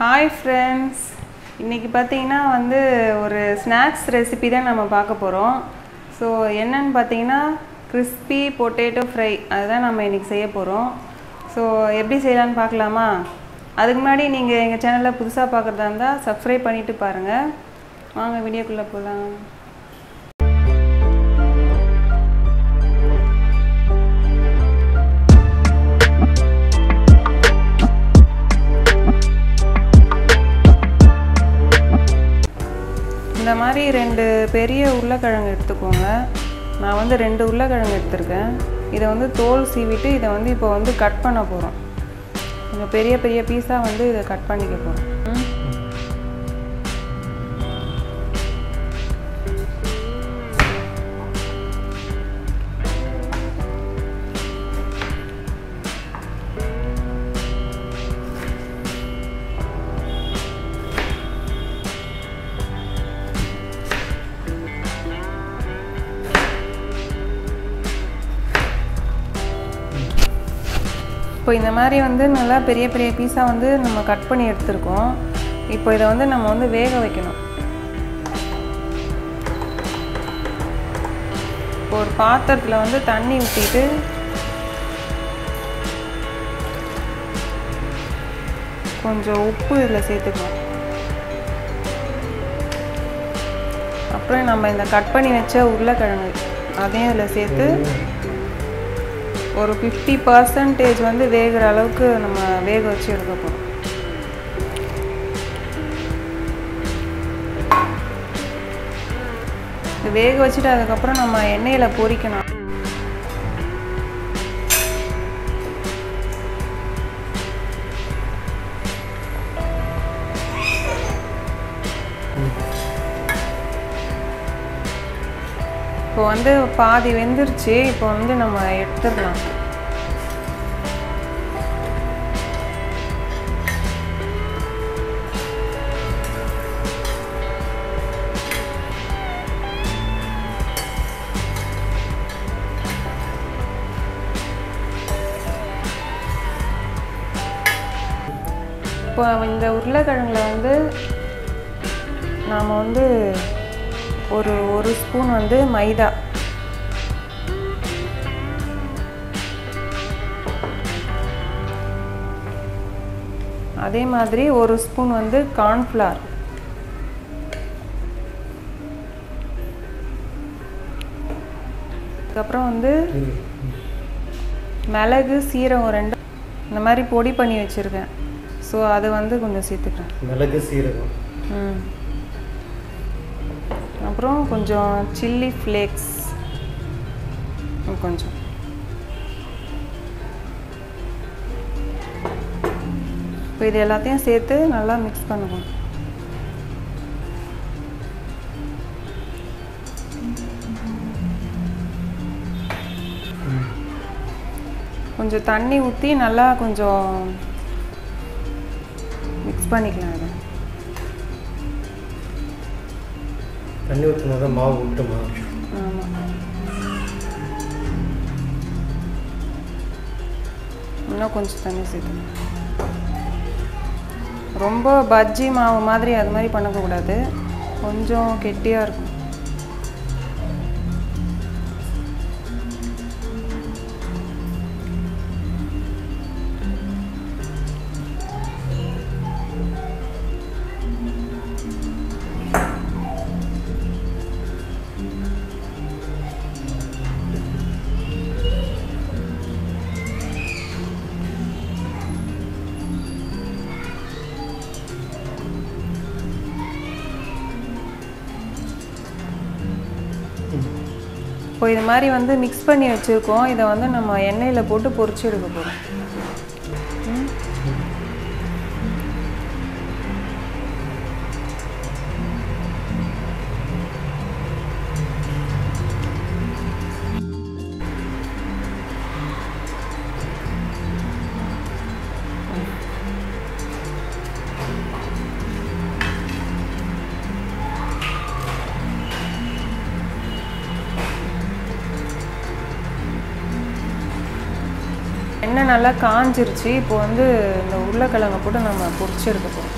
Hi friends, இன்னைக்கு பாத்தீங்கன்னா வந்து ஒரு ஸ்நாக்ஸ் ரெசிபி தான் நம்ம பார்க்க போறோம். சோ என்னன்னு பாத்தீங்கன்னா crispy potato fry அதுதான் நம்ம இன்னைக்கு செய்ய போறோம். சோ எப்படி செய்யலாம்னு பார்க்கலாமா? அதுக்கு முன்னாடி நீங்க எங்க சேனலை புதுசா பார்க்கறதா இருந்தா Subscribe பண்ணிட்டு பாருங்க. வாங்க வீடியோக்குள்ள போலாம். இந்த மாதிரி ரெண்டு பெரிய உருளைக்கிழங்கு எடுத்துக்கோங்க. நான் வந்து ரெண்டு உருளைக்கிழங்கு எடுத்துர்க்கேன். இத வந்து தோல் சீவிட்டு இத வந்து இப்போ வந்து கட் பண்ண போறோம். கொஞ்சம் பெரிய பெரிய பீஸா வந்து இத கட் பண்ணிக்க போறோம். இப்போ இந்த மாதிரி வந்து நல்லா பெரிய பெரிய பீஸா வந்து நம்ம கட் பண்ணி எடுத்துர்க்கோம். இப்போ இத வந்து நம்ம வந்து வேக வைக்கணும். ஒரு பாத்திரத்துல வந்து தண்ணி ஊத்திட்டு கொஞ்சம் உப்பு இதல சேர்த்துக்கலாம். அப்புறம் நம்ம இந்த கட் பண்ணி வச்ச உருளைக்கிழங்கு அதையும் இதல சேர்த்து ஒரு 50% வந்து வேகுற அளவுக்கு நம்ம வேக வச்சு எடுக்க போறோம். இது வேக வச்சிட்டு அதுக்கு அப்புறம் நம்ம எண்ணெயில பொரிக்கணும். இப்போ வந்து பாதி வெந்திருச்சு. இப்போ வந்து நம்ம எடுத்துறலாம். இப்போ இந்த உருளைக்கிழங்குல வந்து நாம வந்து ஒரு ஸ்பூன் வந்து மைதா, அதே மாதிரி ஒரு ஸ்பூன் வந்து கார்ன்ஃப்ளவர், அதுக்கப்புறம் வந்து மிளகு சீரகம் ரெண்டு இந்த மாதிரி பொடி பண்ணி வச்சிருக்கேன். ஸோ அது வந்து கொஞ்சம் சேர்த்துக்கிறேன். மிளகு சீரகம், அப்புறம் கொஞ்சம் சில்லி ஃப்ளேக்ஸ் கொஞ்சம், இப்போ இது எல்லாத்தையும் சேர்த்து நல்லா மிக்ஸ் பண்ணுவோம். கொஞ்சம் தண்ணி ஊற்றி நல்லா கொஞ்சம் மிக்ஸ் பண்ணிக்கலாம். அதை தண்ணி ஊற்றினா மாவு விட்டுமா? ஆமாம், இன்னும் கொஞ்சம் தண்ணி சேர்த்துக்கணும். ரொம்ப பஜ்ஜி மாவு மாதிரி அது மாதிரி பண்ணக்கூடாது, கொஞ்சம் கெட்டியாக இருக்கும். இப்போ இது மாதிரி வந்து மிக்ஸ் பண்ணி வச்சுருக்கோம். இதை வந்து நம்ம எண்ணெயில் போட்டு பொரிச்சு எடுக்க போகிறோம். எண்ணெய் நல்லா காஞ்சிருச்சு. இப்போ வந்து இந்த உருளைக்கிழங்கை போட்டு நம்ம பொரிச்சு எடுக்க போகிறோம்.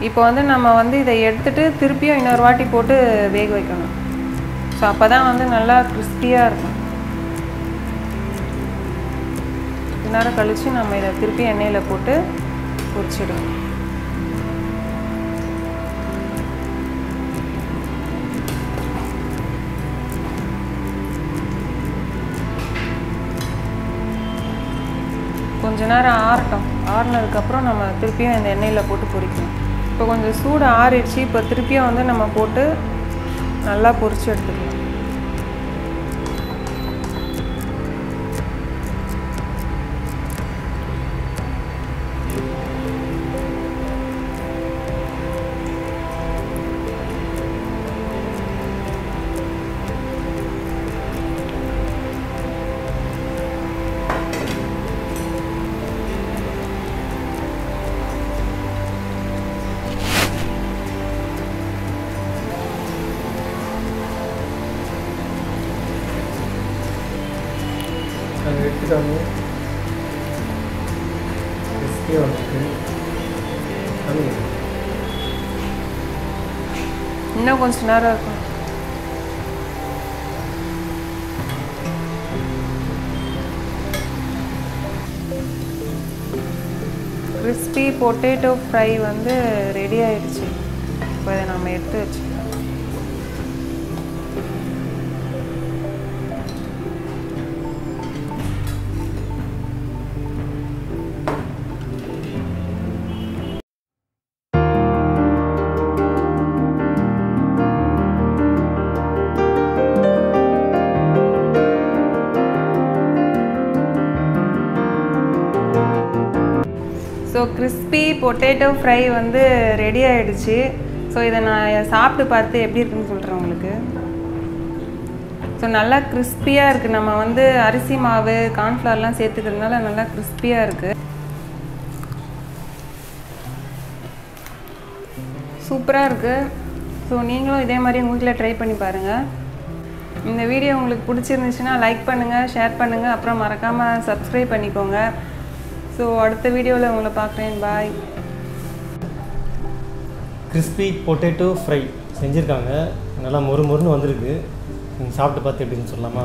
இப்போ வந்து நம்ம வந்து இதை எடுத்துட்டு திருப்பியும் இன்னொரு வாட்டி போட்டு வேக வைக்கணும். ஸோ அப்போ தான் வந்து நல்லா கிறிஸ்பியாக இருக்கும். கொஞ்ச நேரம் கழித்து நம்ம இதை திருப்பி எண்ணெயில் போட்டு பொரிச்சிடுவோம். கொஞ்ச நேரம் ஆறட்டும். ஆறுனதுக்கப்புறம் நம்ம திருப்பியும் இந்த எண்ணெயில் போட்டு பொரிக்கணும். இப்போ கொஞ்சம் சூடு ஆறிடுச்சு. இப்போ திருப்பியும் வந்து நம்ம போட்டு நல்லா பொரிச்சு எடுத்துக்கலாம். அதை எடுத்துட்டாங்க கிறிஸ்பியாக வந்துருக்கு. இன்னும் கொஞ்சம் நேரம் இருக்கும். கிறிஸ்பி பொட்டேட்டோ ஃப்ரை வந்து ரெடி ஆயிடுச்சு. இப்போ இதை நம்ம எடுத்து வச்சுக்கலாம். ஸோ கிறிஸ்பி பொட்டேட்டோ ஃப்ரை வந்து ரெடி ஆகிடுச்சு. ஸோ இதை நான் சாப்பிட்டு பார்த்து எப்படி இருக்குன்னு சொல்கிறேன் உங்களுக்கு. ஸோ நல்லா கிறிஸ்பியாக இருக்குது. நம்ம வந்து அரிசி மாவு கார்ன்ஃப்ளவர்லாம் சேர்த்துக்கிறதுனால நல்லா கிறிஸ்பியாக இருக்குது. சூப்பராக இருக்குது. ஸோ நீங்களும் இதே மாதிரி உங்கள் வீட்டில் ட்ரை பண்ணி பாருங்கள். இந்த வீடியோ உங்களுக்கு பிடிச்சிருந்துச்சுன்னா லைக் பண்ணுங்கள், ஷேர் பண்ணுங்கள், அப்புறம் மறக்காமல் சப்ஸ்கிரைப் பண்ணிக்கோங்க. ஸோ அடுத்த வீடியோவில் உங்களை பார்க்குறேன். பாய். கிறிஸ்பி பொட்டேட்டோ ஃப்ரை செஞ்சுருக்காங்க. நல்லா மொறு மொறுன்னு வந்திருக்கு. நீங்கள் சாப்பிட்டு பார்த்து எப்படின்னு சொல்லலாமா?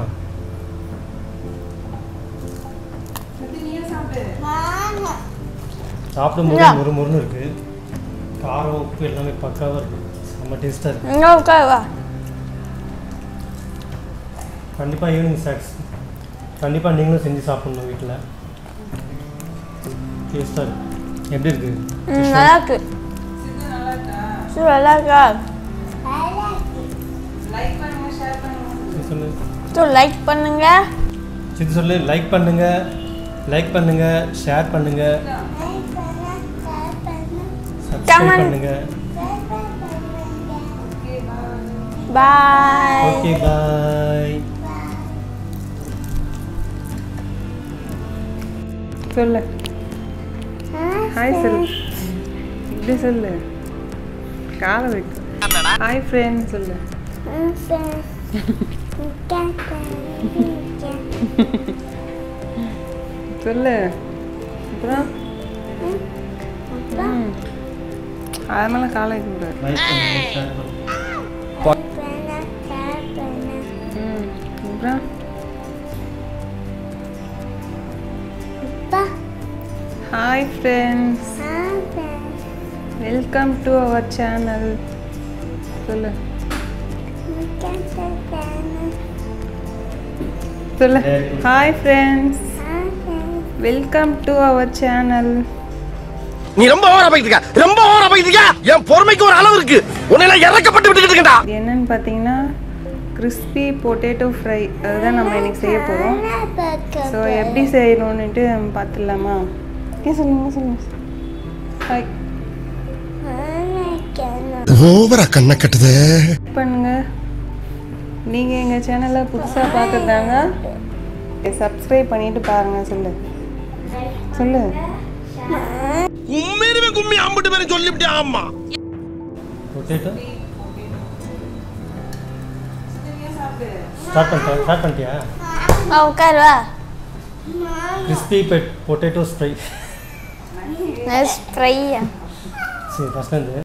சாப்பிடும்போது மொறு மொறுன்னு இருக்குது. காரம் உப்பு எல்லாமே பக்காவாக இருக்குது. ரொம்ப டேஸ்ட்டாக இருக்குது. கண்டிப்பாக ஈவினிங் ஸ்நாக்ஸ் கண்டிப்பாக நீங்களும் செஞ்சு சாப்பிட்ணும் வீட்டில். டேஸ்ட்டாக இருக்குது. எப்படி இருக்குது? நல்லா இருக்கு. நல்லா இருக்கா? லைக் பண்ணுங்க, ஷேர் பண்ணுங்க. சொல்லு. லைக் பண்ணுங்க. சித்து சொல்லு. லைக் பண்ணுங்க, லைக் பண்ணுங்க, ஷேர் பண்ணுங்க, சப்ஸ்கிரைப் பண்ணுங்க. பாய். Okay bye. சொல்லு. ஹாய் சொல்லு. இப்படி சொல்லு. காலை வைக்க. ஹாய் ஃப்ரெண்ட் சொல்லு. சொல்லு. அப்புறம் அது மேலே காலை வைக்கக்கூடாது. லைக் பண்ணுங்க, ஷேர் பண்ணுங்க. அப்புறம் hi friends, welcome to our channel. சொல்லு. சொல்லு. Hi friends, welcome to our channel. நீ ரொம்ப ஓவரா போயிட்டு ரொம்ப ஓவரா போயிட்டு என் பொறுமைக்கு ஒரு அளவு இருக்கு. உன்னை இறக்கப்பட்டு விட்டுக்கிட்டு இருக்கேன்டா. என்னன்னு பார்த்தீங்கன்னா கிறிஸ்பி பொட்டேட்டோ ஃப்ரை அதுதான் நம்ம இன்னைக்கு செய்ய போகிறோம். ஸோ எப்படி செய்யணும்னுட்டு பார்த்துடலாமா? சொல்லுங்க சொல்லுங்க. ஹாய். ஓவரா கண்ணை கட்டுது. பண்ணுங்க. நீங்கள் எங்கள் சேனலை புதுசாக பார்க்குறதாங்க சப்ஸ்கிரைப் பண்ணிட்டு பாருங்க. சொல்லு சொல்லு. உண்மையிலுமே கும்மி அம்பிட்டு பேரும் சொல்லிவிட்டே. ஆமா பொட்டேட்டோ ஸ்டார்ட் பண்ணிட்டியா? உட்காருவா. Crispy potato fry. ஃப்ரையா? சரி ஃபஸ்ட் வந்து